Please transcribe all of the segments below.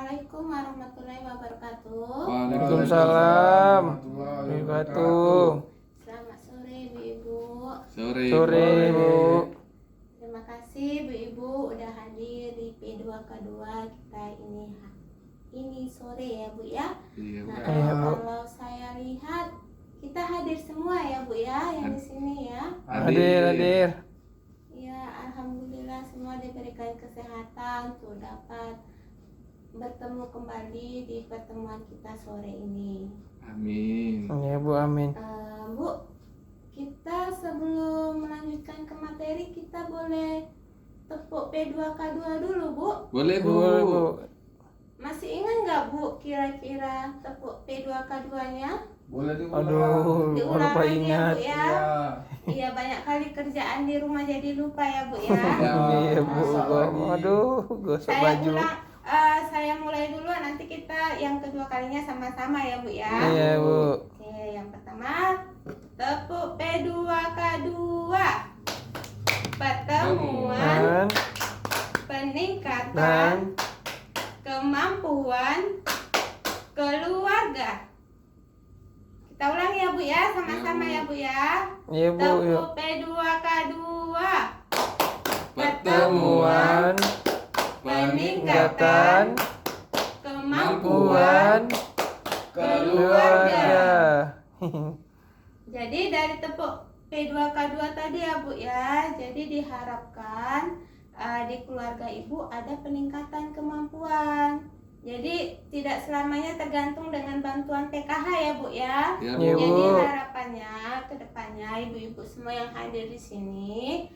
Assalamualaikum warahmatullahi wabarakatuh. Waalaikumsalam warahmatullahi wabarakatuh. Selamat sore Ibu-Ibu. Sore Bu. Terima kasih Bu-Ibu udah hadir di P2K2 kita ini sore ya Bu ya. Iya, Bu. Nah, kalau saya lihat kita hadir semua ya Bu ya yang di sini ya. Hadir. Ya, alhamdulillah semua diberikan kesehatan untuk dapat bertemu kembali di pertemuan kita sore ini. Amin. Ya Bu, amin. Bu, kita sebelum melanjutkan ke materi kita boleh tepuk P2K2 dulu Bu. Boleh, Bu. Boleh Bu. Masih ingat nggak Bu kira-kira tepuk P2K2-nya? Boleh diulang. Aduh, Diulang lupa lagi ya ingat. Bu ya. Iya, banyak kali kerjaan di rumah jadi lupa ya Bu ya. Iya Bu, aduh, gosok baju. Saya mulai dulu, nanti kita yang kedua kalinya sama-sama ya Bu ya. Iya Bu. Oke, yang pertama tepuk P2K2. Pertemuan peningkatan kemampuan keluarga. Kita ulang ya Bu ya, sama-sama ya Bu ya. Iya Bu, yuk. Tepuk P2K2. Pertemuan peningkatan kemampuan kemampuan keluarga. Jadi dari tepuk P2K2 tadi ya Bu ya, jadi diharapkan di keluarga Ibu ada peningkatan kemampuan. Jadi tidak selamanya tergantung dengan bantuan PKH ya Bu ya. Ya, Iya, Bu. Jadi Bu. harapannya ke depannya ibu-ibu semua yang hadir di sini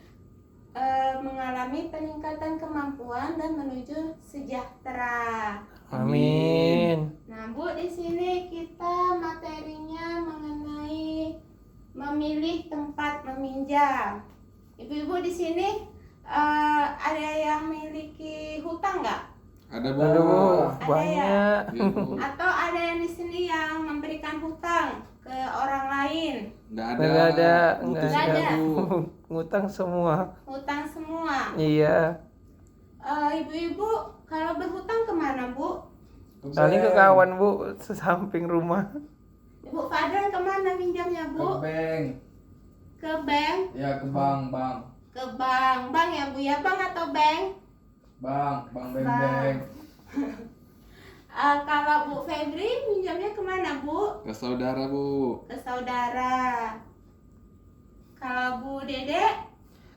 mengalami peningkatan kemampuan dan menuju sejahtera. Amin. Nah, Bu, di sini kita materinya mengenai memilih tempat meminjam. Ibu-ibu di sini ada yang memiliki hutang nggak? Ada, Bu. Aduh, Ada banyak. Iya, Bu. Atau ada yang di sini yang memberikan hutang ke orang lain? Nggak Nggak ada, Butuh nggak ada. sudah, Bu. Ngutang semua. Hutang semua. Iya. Ibu-ibu kalau berhutang kemana Bu? Paling ke kawan Bu, sesamping rumah. Ibu Fadlan kemana minjamnya Ke Bu? bank. Ke bank? Ya, ke bank. Ke bank. Bank ya Bu ya? Bank atau bank? Bank. Bank. Kalau Bu Febri minjamnya kemana Bu? Ke saudara, Bu. Ke saudara. Kalau Bu Dede?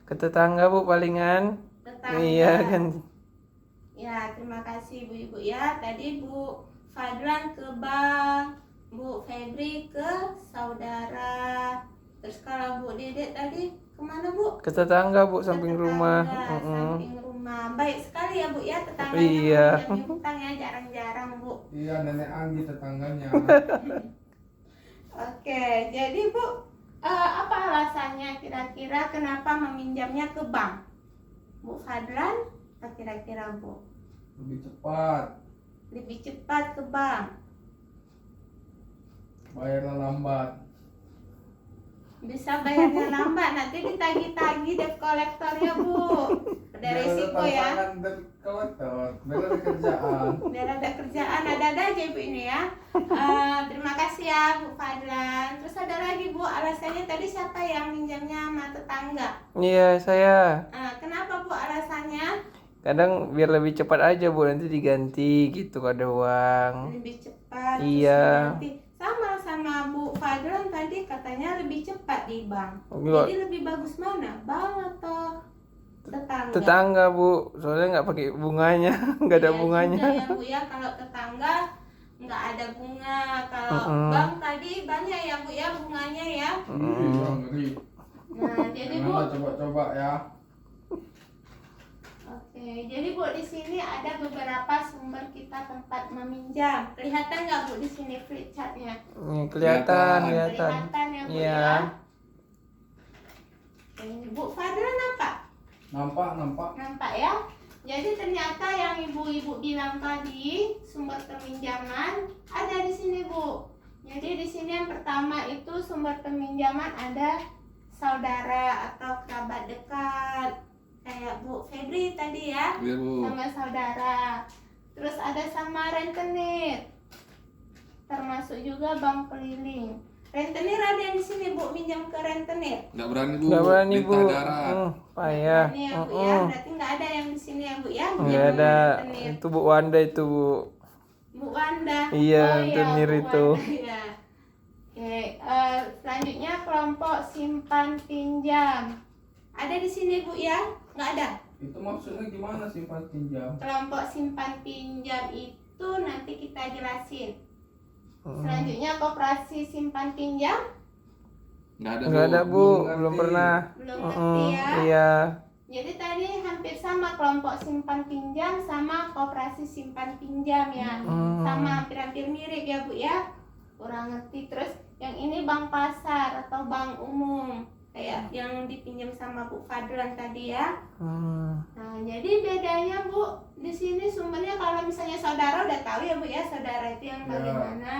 Ke tetangga Bu palingan. Tetangga. Iya kan. Ya, terima kasih Bu-ibu ya. Tadi Bu Fadlan ke bank, Bu Febri ke saudara. Terus kalau Bu Dede tadi kemana Bu? Ke tetangga Bu, Ke samping tetangga, rumah. samping rumah. Baik sekali ya Bu ya, tetangganya Iya. meminjam hutang ya, jarang-jarang Bu. Iya, nenek Anggi tetangganya. Oke, jadi Bu, apa alasannya kira-kira kenapa meminjamnya ke bank? Bu Fadlan, apa kira-kira Bu? Lebih cepat, Lebih cepat ke bank. bayarnya lambat. Bisa bayarnya lambat, nanti ditagih-tagih debt kolektornya Bu. Ada resiko ya. Debt collector, biar ada kerjaan. Biar ada kerjaan, ada aja Ibu ini ya. Terima kasih ya Bu Fadlan. Terus ada lagi Bu, alasannya tadi siapa yang minjamnya sama tetangga? Iya, saya. Kenapa Bu alasannya? Kadang biar lebih cepat aja Bu, nanti diganti gitu kalau ada uang. Lebih cepat. Iya. Terus nanti sama Bu Fadlan tadi katanya lebih cepat di bank. Enggak. Jadi lebih bagus mana? Bank atau tetangga? Tetangga Bu, soalnya nggak pakai bunganya, nggak ada Iya bunganya. juga ya Bu ya, kalau tetangga nggak ada bunga. Kalau bank tadi banyak ya Bu ya bunganya ya. Iya, ngeri. Nah, jadi Bu, Jangan coba-coba ya. oke, jadi Bu di sini ada beberapa sumber kita tempat meminjam. Kelihatan nggak Bu di sini flip chartnya? Kelihatan. Kelihatan ya Bu Iya. ya. Oke, Bu Fadlan apa? Nampak. Nampak ya? Jadi ternyata yang ibu-ibu bilang tadi sumber peminjaman ada di sini Bu. Jadi di sini yang pertama itu sumber peminjaman ada saudara atau kerabat dekat kayak Bu Febri tadi ya, Iya, Bu. sama saudara. Terus ada sama rentenir. Termasuk juga bank keliling. Rentenir ada yang di sini Bu, minjam ke rentenir. Nggak berani bu. Nggak berani Minta bu. darat. Payah. Ini ya Bu ya, berarti nggak ada yang di sini ya Bu ya. Nggak minjam ke ada. rentenir. Itu Bu Wanda itu Bu. Bu Wanda. Iya, Oh, rentenir Bu itu. Wanda, iya. Oke, selanjutnya kelompok simpan pinjam. Ada di sini Bu ya? Nggak ada. Itu maksudnya gimana simpan pinjam? Kelompok simpan pinjam itu nanti kita jelasin. Selanjutnya koperasi simpan pinjam. Nggak ada Nggak ada Bu, Belum belum ngerti. pernah. Belum ngerti ya. Iya. Jadi tadi hampir sama kelompok simpan pinjam sama koperasi simpan pinjam ya. Sama hampir-hampir mirip ya Bu ya. Kurang ngerti. Terus yang ini bank pasar atau bank umum. Kayak yang dipinjam sama Bu Fadlan tadi ya. Nah, jadi bedanya Bu, di sini sumbernya kalau misalnya saudara udah tahu ya Bu ya, saudara itu yang Ya. bagaimana?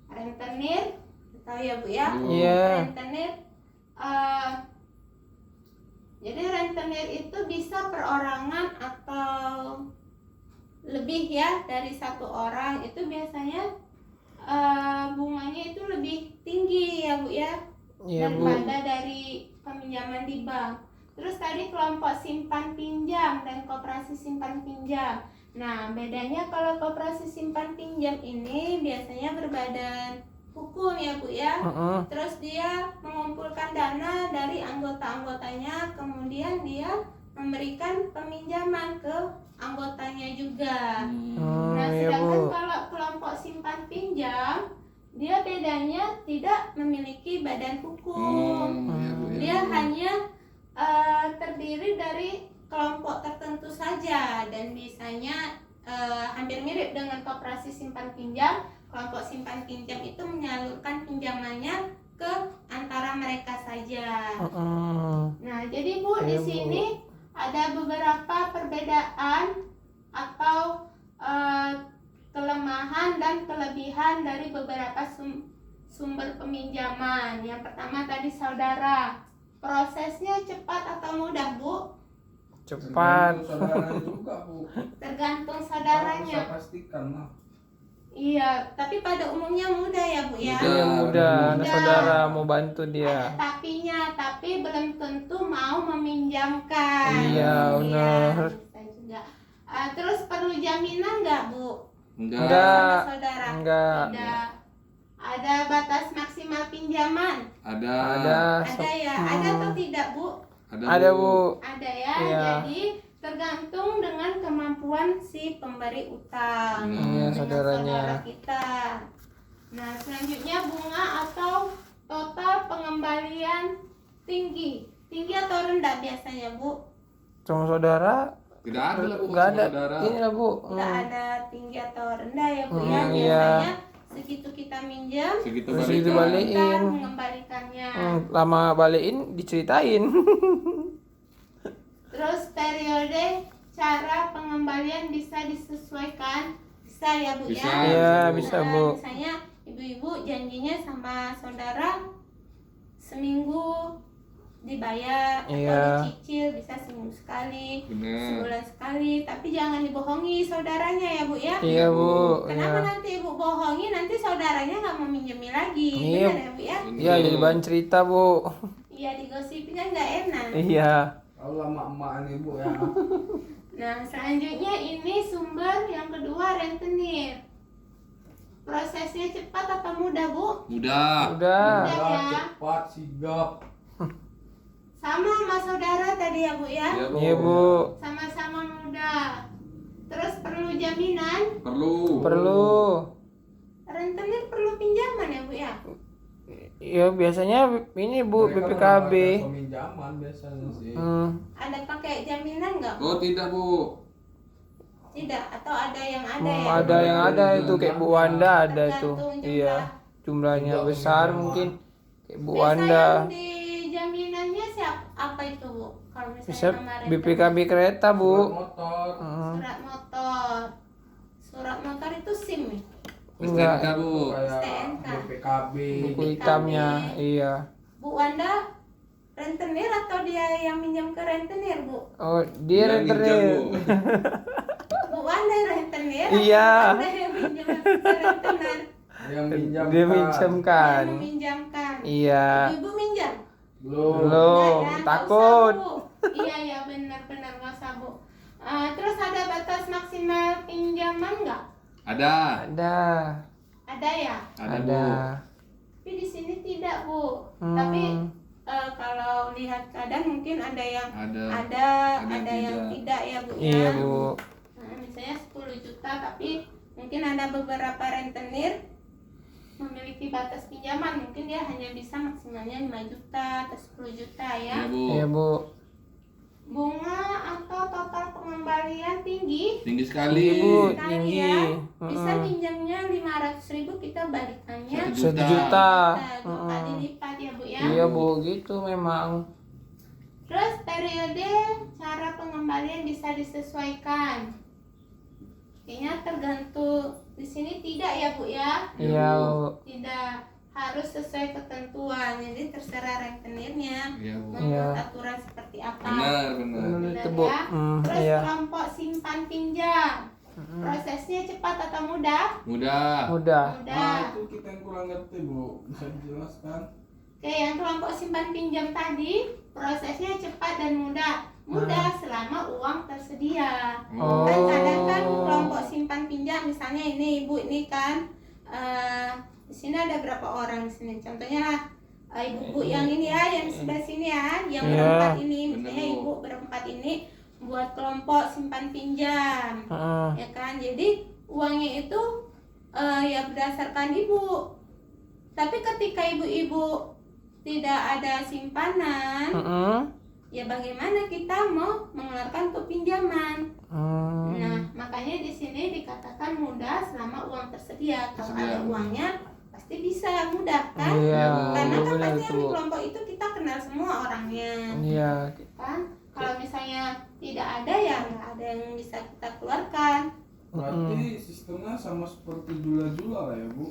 Rentenir, tahu ya Bu ya? Iya. Rentenir. Jadi rentenir itu bisa perorangan atau lebih ya dari satu orang. Itu biasanya bunganya itu lebih tinggi ya Bu ya. Iya Bu. Daripada dari peminjaman di bank. Terus tadi kelompok simpan pinjam dan koperasi simpan pinjam. Nah, bedanya kalau koperasi simpan pinjam ini biasanya berbadan hukum ya Bu ya. Terus dia mengumpulkan dana dari anggota-anggotanya, kemudian dia memberikan peminjaman ke anggotanya juga. Nah, Iya sedangkan Bu. kalau kelompok simpan pinjam, dia bedanya tidak memiliki badan hukum. Iya, Bu, ya, Dia Bu. hanya terdiri dari kelompok tertentu saja dan biasanya hampir mirip dengan koperasi simpan pinjam. Kelompok simpan pinjam itu menyalurkan pinjamannya ke antara mereka saja. Nah, jadi Bu di Iya, Bu. sini ada beberapa perbedaan atau kelemahan dan kelebihan dari beberapa sumber peminjaman. Yang pertama tadi saudara, prosesnya cepat atau mudah Bu? Cepat. Tergantung saudaranya juga Bu. Tergantung Bisa saudaranya. pastikan lah. Iya, tapi pada umumnya mudah ya Bu ya. Mudah. Iya mudah. Ada Mudah. saudara mau bantu Ada dia. tapinya, tapi belum tentu mau meminjamkan. Iya, benar. Bisa juga. Terus perlu jaminan nggak Bu? Enggak. Enggak. Sama saudara? Enggak. Tidak. Ada batas maksimal pinjaman? Ada. Ada ya? Ada atau tidak Bu? Ada Bu. Ada ya. Iya. Jadi tergantung dengan kemampuan si pemberi utang. Iya, dengan saudaranya. saudara kita. Nah, selanjutnya bunga atau total pengembalian tinggi. Tinggi atau rendah biasanya Bu? Sama saudara Tidak ada lah Bu. enggak sama ada. saudara. Ini lah Bu. Tidak ada tinggi atau rendah ya Bu ya. Iya. Biasanya segitu kita minjam, Segitu Terus balik. itu balik. kita Balikin. mengembalikannya. Lama balikin diceritain. Terus periode cara pengembalian bisa disesuaikan, bisa ya Bu Bisa. ya. Iya, bisa Bu. Misalnya ibu-ibu janjinya sama saudara seminggu dibayar Iya. atau dicicil, bisa seminggu sekali, Benar. sebulan sekali, tapi jangan dibohongi saudaranya ya Bu ya. Iya Bu. Kenapa Iya. nanti ibu bohongi, nanti saudaranya nggak mau minjemi lagi, Iya. benar ya Bu ya? Iya jadi bahan cerita Bu. Iya, digosipin kan nggak enak. Iya. Kalau emak-emak ini Bu ya. Nah, selanjutnya ini sumber yang kedua, rentenir. Prosesnya cepat atau mudah, Bu? Mudah. Udah. Udah. Udah, ya. cepat, sigap. Sama sama saudara tadi ya, Bu ya? Iya Bu. Iya Bu. Sama-sama mudah. Terus perlu jaminan? Perlu. Perlu. Rentenir perlu pinjaman ya, Bu ya? Ya biasanya ini Bu Mereka BPKB. menawarkan peminjaman biasanya sih. Ada pakai jaminan nggak? Oh tidak Bu. Tidak, atau ada yang ada ya? Ada yang ada itu kayak Bu Wanda ada itu. Tergantung jumlah. Iya. Jumlahnya Jumlah besar pinjaman. mungkin kayak Bu Biasa Wanda. yang di jaminannya siapa? Apa itu, Bu? Kalau misalnya Bisa nama rentenir. BPKB kereta Surat Bu. motor. Surat motor. Surat motor itu SIM ya? Enggak. STNK Bu. Kayak STNK. BPKB. Buku hitamnya. Iya. Bu Wanda rentenir atau dia yang minjam ke rentenir, Bu? Oh dia Yang ninja, rentenir. Bu. Bu Wanda pandai rentenir. Iya. Pandai yang pinjam rentenir. Yang minjam. Dia minjamkan. Yang meminjamkan. Iya. Ibu minjam. Belum. Belum. Nggak, nggak Takut. usah, Bu. Iya benar-benar nggak usah, Bu. Terus ada batas maksimal pinjaman nggak? Ada. Ada. Ada ya? Ada, Bu. Tapi di sini tidak, Bu. Hmm. Tapi kalau lihat kadang mungkin ada yang Ada. ada yang tidak ya, Bu ya. Iya, Bu. Nah, misalnya 10 juta tapi mungkin ada beberapa rentenir memiliki batas pinjaman, mungkin dia hanya bisa maksimalnya 5 juta atau 10 juta ya. Iya, Bu. Iya, Bu. Bunga atau total pengembalian tinggi Tinggi Tinggi, sekali. Bu. sekali Tinggi. ya. Bisa Mm-mm. pinjamnya 500.000, kita balikannya 1 1 juta. dua kali lipat ya, Bu ya. Iya, Bu, gitu memang. Terus periode cara pengembalian bisa disesuaikan. Kayaknya tergantung, di sini tidak ya, Bu ya. Iya, Bu. Tidak harus sesuai ketentuan, jadi terserah rentenirnya Iya, Bu. membuat Iya. aturan seperti apa. Benar. Benar Benar itu, Bu. ya. Terus Iya. kelompok simpan pinjam, prosesnya cepat atau mudah? Mudah. Mudah. Mudah. Itu kita yang kurang ngerti, Bu. Bisa dijelaskan? Oke, yang kelompok simpan pinjam tadi prosesnya cepat dan mudah. Mudah selama uang tersedia. Oh. Kan kadang kan kelompok simpan pinjam, misalnya ini ibu ini kan di sini ada berapa orang di sini? Contohnya ibu-ibu yang ini ya, yang sebelah sini ya, yang Iya. berempat ini, misalnya Bener, Bu. ibu berempat ini buat kelompok simpan pinjam, Heeh. ya kan? Jadi uangnya itu ya berdasarkan ibu. Tapi ketika ibu-ibu tidak ada simpanan, Heeh. ya bagaimana kita mau mengeluarkan untuk pinjaman? Hmm. Nah, makanya di sini dikatakan mudah selama uang tersedia. Kalau Tersedia. ada uangnya pasti bisa mudah kan? Iya, Karena kan benar pasti yang di tuh. kelompok itu kita kenal semua orangnya, Iya. kan? Kalau misalnya tidak ada ya nggak ada yang bisa kita keluarkan. Berarti sistemnya sama seperti jula-jula lah ya, Bu.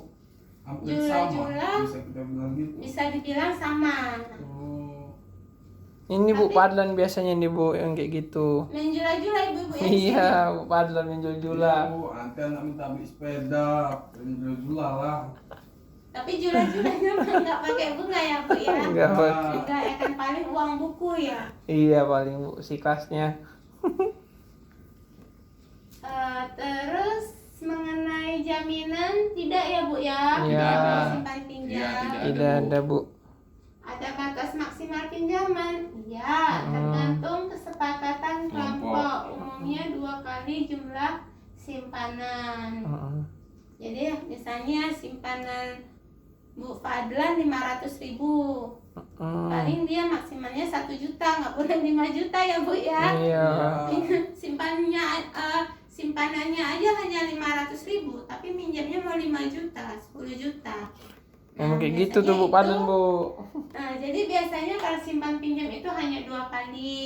Hampir Jula-jula. sama. Bisa kita bilang gitu. Bisa dibilang sama. Oh. Ini Bu Tapi- Padlan biasanya nih Bu yang kayak gitu. Main jula-jula ibu-ibu ya. Iya, Bu Padlan menjual Iya, jula. Bu. Nanti anak minta beli sepeda. Jula-jula lah. Tapi jula-julanya mah nggak pakai bunga ya, Bu ya. Enggak pakai. Enggak, ya kan paling uang buku ya. Iya paling Bu si kelasnya. Terus mengenai jaminan tidak ya, Bu ya? Iya. Untuk simpan Iya, pinjam. tidak. Tidak ada Bu. Ada batas maksimal pinjaman? Iya, tergantung kesepakatan kelompok. Umumnya 2 kali jumlah simpanan. Heeh. Jadi misalnya simpanan Bu Fadlan 500.000. Paling dia maksimalnya 1 juta, nggak boleh 5 juta ya, Bu ya. Iya. Simpanannya aja hanya 500.000, tapi minjamnya mau 5 juta, 10 juta. Emang kayak gitu biasanya tuh Bu itu- Padlan Bu. Nah, jadi biasanya kalau simpan pinjam itu hanya 2 kali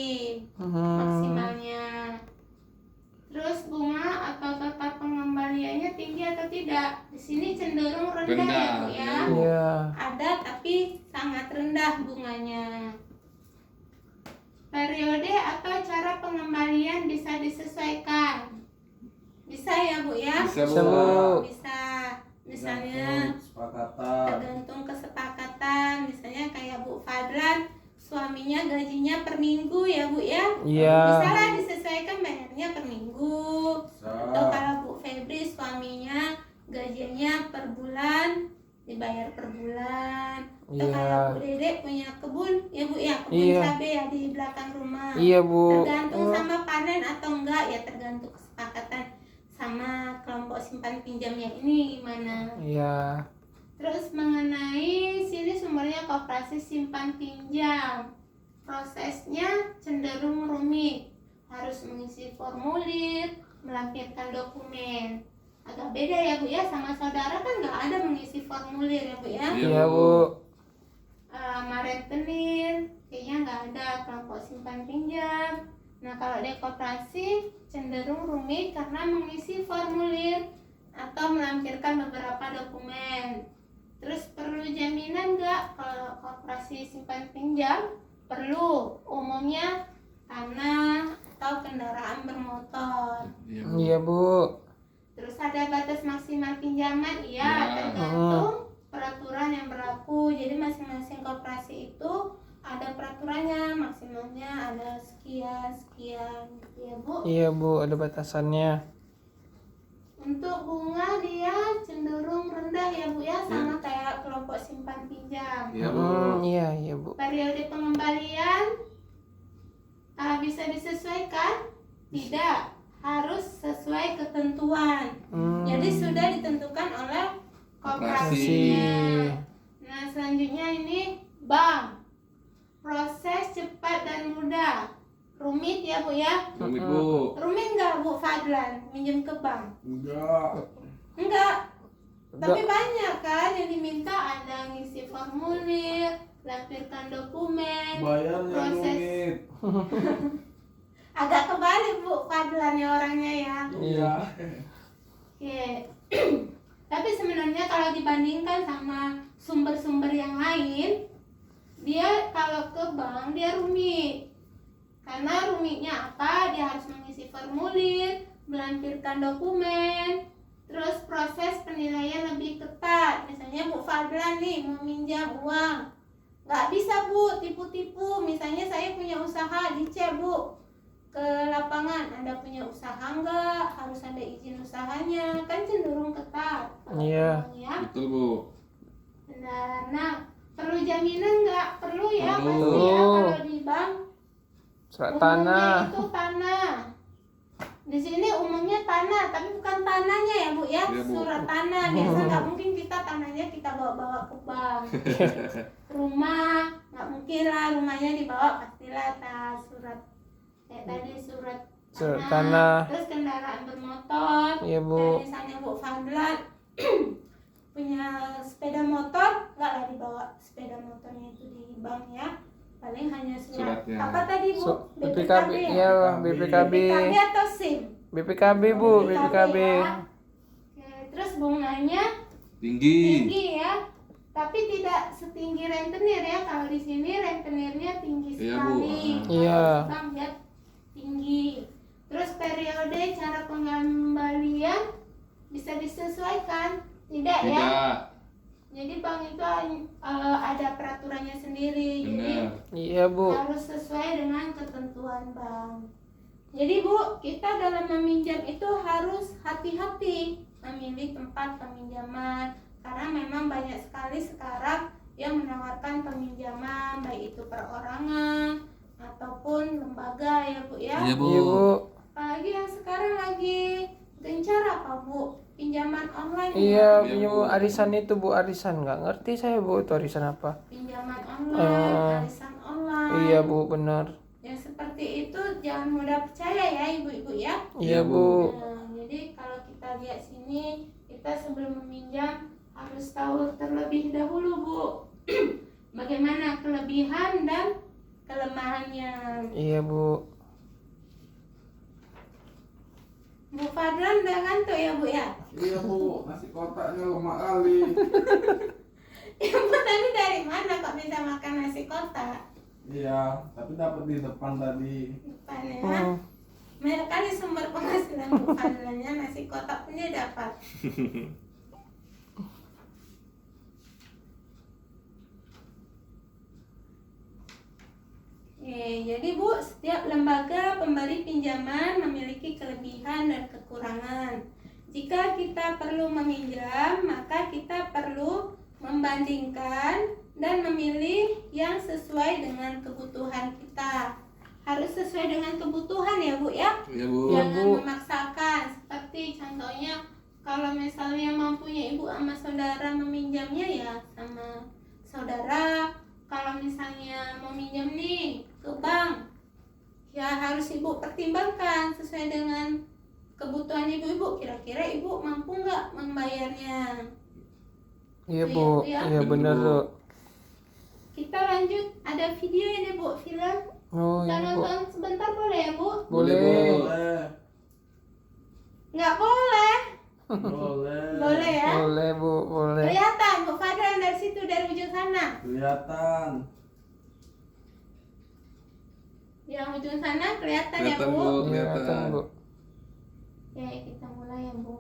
maksimalnya. Terus bunga atau total pengembaliannya tinggi atau tidak? Di sini cenderung rendah ya, Rendah, Bu ya. iya. Iya. Ada tapi sangat rendah bunganya. Periode atau cara pengembalian bisa disesuaikan. Bisa ya, Bu ya? Bisa, Bisa, Bu. Bu. Bisa. Misalnya Kesepakatan. tergantung kesepakatan, misalnya kayak Bu Fadlan suaminya gajinya per minggu ya, Bu ya. Iya. Bisa lah disesuaikan bayarnya per minggu. Atau Bisa. kalau Bu Febri suaminya gajinya per bulan dibayar per bulan. Atau Iya. kalau Bu Dedek punya kebun ya, Bu ya, kebun Iya. cabai ya di belakang rumah. Iya Bu. Tergantung sama panen atau enggak ya, tergantung kesepakatan sama kelompok simpan pinjamnya ini gimana. Iya. Terus mengenai sini sumbernya koperasi simpan pinjam, prosesnya cenderung rumit, harus mengisi formulir, melampirkan dokumen. Agak beda ya, Bu ya, sama saudara kan nggak ada mengisi formulir ya, Bu ya. Iya, Iya Bu. Marentenir kayaknya nggak ada kelompok simpan pinjam. Nah, kalau di koperasi cenderung rumit karena mengisi formulir atau melampirkan beberapa dokumen. Terus perlu jaminan nggak? Kalau koperasi simpan pinjam perlu, umumnya tanah atau kendaraan bermotor. Iya, Bu. Iya, Bu. Terus ada batas maksimal pinjaman, Ya. tergantung peraturan yang berlaku. Jadi masing-masing koperasi itu ada peraturannya, maksimalnya ada sekian gitu ya Bu. Iya, Bu, ada batasannya. Untuk bunga dia cenderung rendah ya Bu ya, sama kayak kelompok simpan pinjam. Iya, Bu. Iya, Bu. Periode Periode pengembalian bisa disesuaikan? Tidak, harus sesuai ketentuan. Jadi sudah ditentukan oleh koperasinya. Nah, selanjutnya ini bank. Proses cepat dan mudah. Rumit ya Bu ya? Rumit, Bu. Rumit nggak Bu Fadlan minjem ke bank? Enggak. Enggak. Tapi banyak kan yang diminta, ada ngisi formulir, lampirkan dokumen, Bayarnya proses. rumit. Agak kebalik Bu Fadlan ya orangnya ya. Iya. Oke. Tapi sebenarnya kalau dibandingkan sama sumber-sumber yang lain, dia kalau ke bank dia rumit. Karena rumitnya apa? Dia harus mengisi formulir, melampirkan dokumen, terus proses penilaian lebih ketat. Misalnya Bu Fadlan nih mau minjam uang, nggak bisa Bu tipu-tipu. Misalnya saya punya usaha, dicek Bu ke lapangan, Anda punya usaha nggak, harus ada izin usahanya, kan cenderung ketat. Iya. Ya. Betul, Bu. Benar. Nah, perlu jaminan nggak? Perlu ya Perlu. pasti ya kalau di bank. Surat Umumnya tanah. itu tanah. Di sini umumnya tanah, tapi bukan tanahnya ya Bu ya, Iya, Bu. surat tanah. Biasa nggak mungkin kita tanahnya kita bawa-bawa ke bank. Rumah nggak mungkin lah, rumahnya dibawa pastilah tas surat kayak tadi surat Surat tanah. Terus kendaraan bermotor. Iya, Bu. Dan misalnya Bu Fadlan punya sepeda motor, nggak lah dibawa sepeda motornya itu di bank ya. Paling hanya surat Suratnya. apa tadi Bu? BPKB, iya, BPKB. BPKB atau SIM? BPKB, Bu, BPKB. ya. Oke, terus bunganya Tinggi. tinggi ya, tapi tidak setinggi rentenir ya. Kalau di sini rentenirnya tinggi Iya, Bu. sekali. Iya. Kalau di bank dia tinggi. Terus periode cara pengembalian bisa disesuaikan? Tidak ya? Tidak. Jadi bank itu ada peraturannya sendiri. Jadi Benar. Iya, Bu. harus sesuai dengan ketentuan bank. Jadi Bu, kita dalam meminjam itu harus hati-hati memilih tempat peminjaman, karena memang banyak sekali sekarang yang menawarkan peminjaman, baik itu perorangan ataupun lembaga ya Bu ya. Iya, Bu. Iya, Bu. Apalagi yang sekarang lagi gencar apa Bu? Pinjaman online. Iya, Iya, Bu. Bu. Arisan itu, Bu, arisan. Nggak ngerti saya, Bu, itu arisan apa. Pinjaman online, arisan online. Iya, Bu, benar. Yang seperti itu jangan mudah percaya ya ibu-ibu ya. Iya, Iya, Bu. Bu. Nah, jadi kalau kita lihat sini, kita sebelum meminjam harus tahu terlebih dahulu Bu bagaimana kelebihan dan kelemahannya. Iya, Bu. Bu Fadlan udah ngantuk ya Bu ya? Iya Bu, nasi kotaknya lemak kali. Ibu tadi dari mana kok bisa makan nasi kotak? Iya, tapi dapat di depan tadi. Depan ya. Hmm. Banyak kali sumber penghasilan Bu Fadlannya, nasi kotak pun dia dapat. Jadi Bu, setiap lembaga pemberi pinjaman memiliki kelebihan dan kekurangan. Jika kita perlu meminjam, maka kita perlu membandingkan dan memilih yang sesuai dengan kebutuhan kita. Harus sesuai dengan kebutuhan ya Bu ya. Iya, Bu. Iya, Jangan Bu. memaksakan. Seperti contohnya kalau misalnya mampunya ibu sama saudara meminjamnya ya sama saudara. Kalau misalnya mau minjam nih ke bank, ya harus ibu pertimbangkan sesuai dengan kebutuhan ibu-ibu. Kira-kira ibu mampu nggak membayarnya? Iya, Itu Bu. ya, Bu, ya. Iya, benar, Bu. Kita lanjut, ada video ini Bu, film. Oh, Kita iya, Bu. nonton sebentar boleh ya Bu? Boleh. Boleh. Nggak boleh. Boleh. Boleh ya? Boleh, Bu. Boleh. Kelihatan Bu Fadlan dari situ, dari ujung sana. Kelihatan. Yang ujung sana kelihatan ya Kelihatan, Bu? Bu. Iya, Kelihatan. kan, Bu. Oke, kita mulai ya Bu.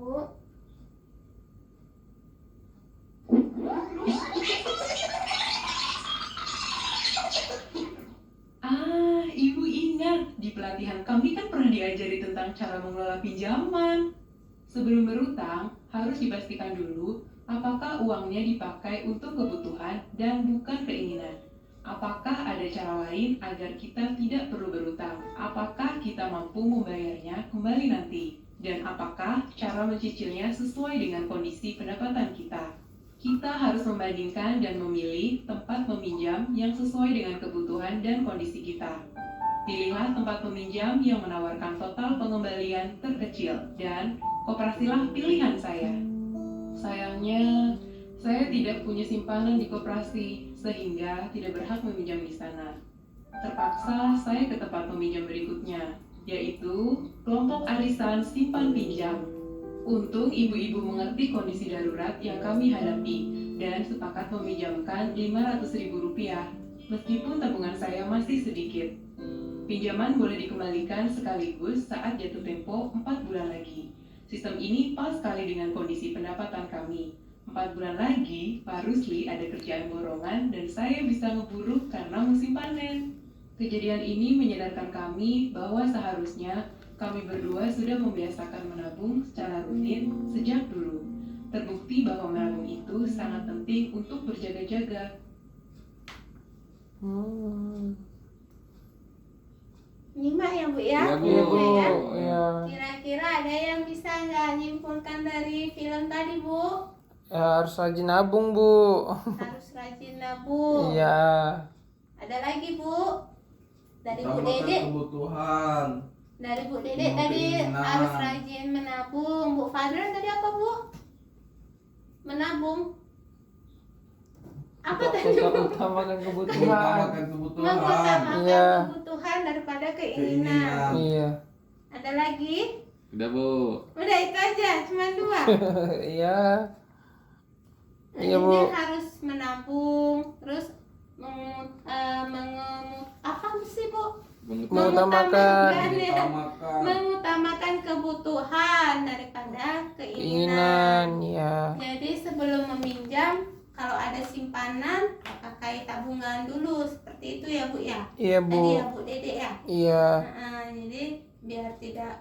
Ibu ingat, di pelatihan kami kan pernah diajari tentang cara mengelola pinjaman. Sebelum berutang, harus dipastikan dulu apakah uangnya dipakai untuk kebutuhan dan bukan keinginan. Apakah ada cara lain agar kita tidak perlu berutang? Apakah kita mampu membayarnya kembali nanti? Dan apakah cara mencicilnya sesuai dengan kondisi pendapatan kita? Kita harus membandingkan dan memilih tempat meminjam yang sesuai dengan kebutuhan dan kondisi kita. Pilihlah tempat peminjam yang menawarkan total pengembalian terkecil dan koperasilah pilihan saya. Sayangnya, saya tidak punya simpanan di koperasi sehingga tidak berhak meminjam di sana. Terpaksa saya ke tempat peminjam berikutnya, yaitu kelompok arisan simpan pinjam. Untung ibu-ibu mengerti kondisi darurat yang kami hadapi dan sepakat meminjamkan Rp500.000 meskipun tabungan saya masih sedikit. Pinjaman boleh dikembalikan sekaligus saat jatuh tempo 4 bulan lagi. Sistem ini pas sekali dengan kondisi pendapatan kami. 4 bulan lagi, Pak Rusli ada kerjaan borongan dan saya bisa ngeburu karena musim panen. Kejadian ini menyadarkan kami bahwa seharusnya kami berdua sudah membiasakan menabung secara rutin sejak dulu. Terbukti bahwa menabung itu sangat penting untuk berjaga-jaga. Nyimak ya Bu ya? Iya, Bu. Iya, Bu. Ya. Iya. Kira-kira ada yang bisa nggak nyimpulkan dari film tadi Bu? Ya, harus rajin nabung, Bu. Harus rajin nabung. Iya. Ada lagi Bu? Dari Bu Utamakan Dede. kebutuhan. Dari Bu Dede Mau tadi keinginan. harus rajin menabung. Bu Fadra tadi apa Bu? Menabung. Apa tadi Bu? Utamakan kebutuhan. Utamakan kebutuhan. Mengutamakan Iya. kebutuhan daripada keinginan. Iya. Ada lagi? Udah, Bu. Udah itu aja, cuma 2. Iya. Iya, Ini Bu. harus menabung, terus apa sih Bu? Mengutamakan ya. Utamakan. Mengutamakan kebutuhan daripada keinginan, keinginan. ya. Jadi sebelum meminjam, kalau ada simpanan, pakai tabungan dulu, seperti itu ya Bu ya. Iya, Tadi Bu. ya Bu Dede ya. Iya. Nah, jadi biar tidak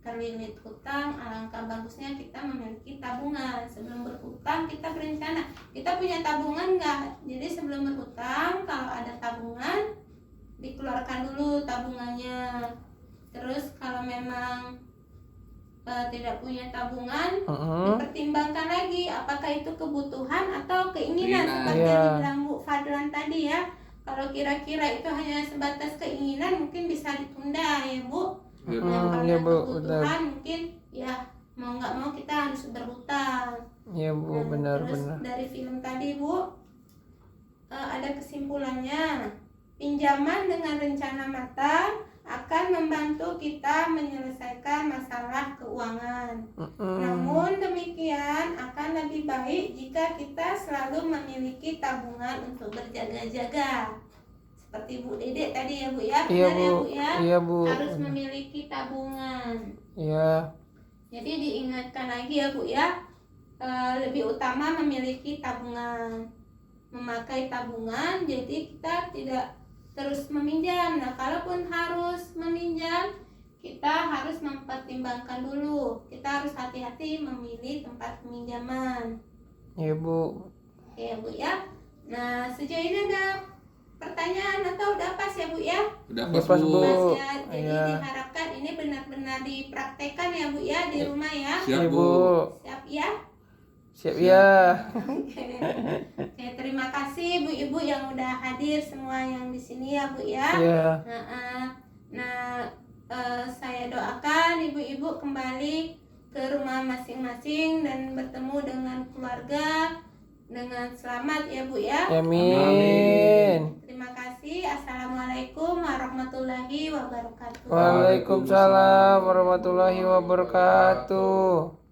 terlilit hutang, alangkah bagusnya kita memiliki tabungan. Sebelum berhutang kita berencana, kita punya tabungan nggak? Jadi sebelum berhutang, kalau ada tabungan dikeluarkan dulu tabungannya. Terus kalau memang tidak punya tabungan, dipertimbangkan lagi apakah itu kebutuhan atau keinginan. Seperti yang Iya. dibilang Bu Fadlan tadi ya. Kalau kira-kira itu hanya sebatas keinginan, mungkin bisa ditunda ya Bu. Iya, Yang Hmm, karena iya, Bu, kebutuhan mungkin ya mau nggak mau kita harus berhutang. Iya, Bu, Nah, benar. terus dari film tadi Bu ada kesimpulannya, pinjaman dengan rencana matang akan membantu kita menyelesaikan masalah keuangan. Namun demikian akan lebih baik jika kita selalu memiliki tabungan untuk berjaga-jaga. Seperti Bu Dede tadi ya Bu ya, Iya, benar ya Bu. Bu ya, Iya, Bu. harus memiliki tabungan. Iya. Jadi diingatkan lagi ya Bu ya, lebih utama memiliki tabungan, memakai tabungan. Jadi kita tidak terus meminjam. Nah, kalaupun harus meminjam, kita harus mempertimbangkan dulu. Kita harus hati-hati memilih tempat peminjaman. Iya, Bu. Oke ya Bu ya. Nah, sejauh ini ada pertanyaan atau udah pas ya Bu ya? Udah Udah pas, pas, Bu. Bu. Pas ya. Jadi Iya. diharapkan ini benar-benar dipraktekkan ya Bu ya di rumah ya. Siap, Iya, Bu. Siap ya? Siap ya. Oke. Oke, terima kasih Bu-ibu yang udah hadir semua yang di sini ya Bu ya. Iya. Nah, saya doakan ibu-ibu kembali ke rumah masing-masing dan bertemu dengan keluarga dengan selamat ya Bu ya. Amin. Terima kasih. Assalamualaikum warahmatullahi wabarakatuh. Waalaikumsalam warahmatullahi wabarakatuh.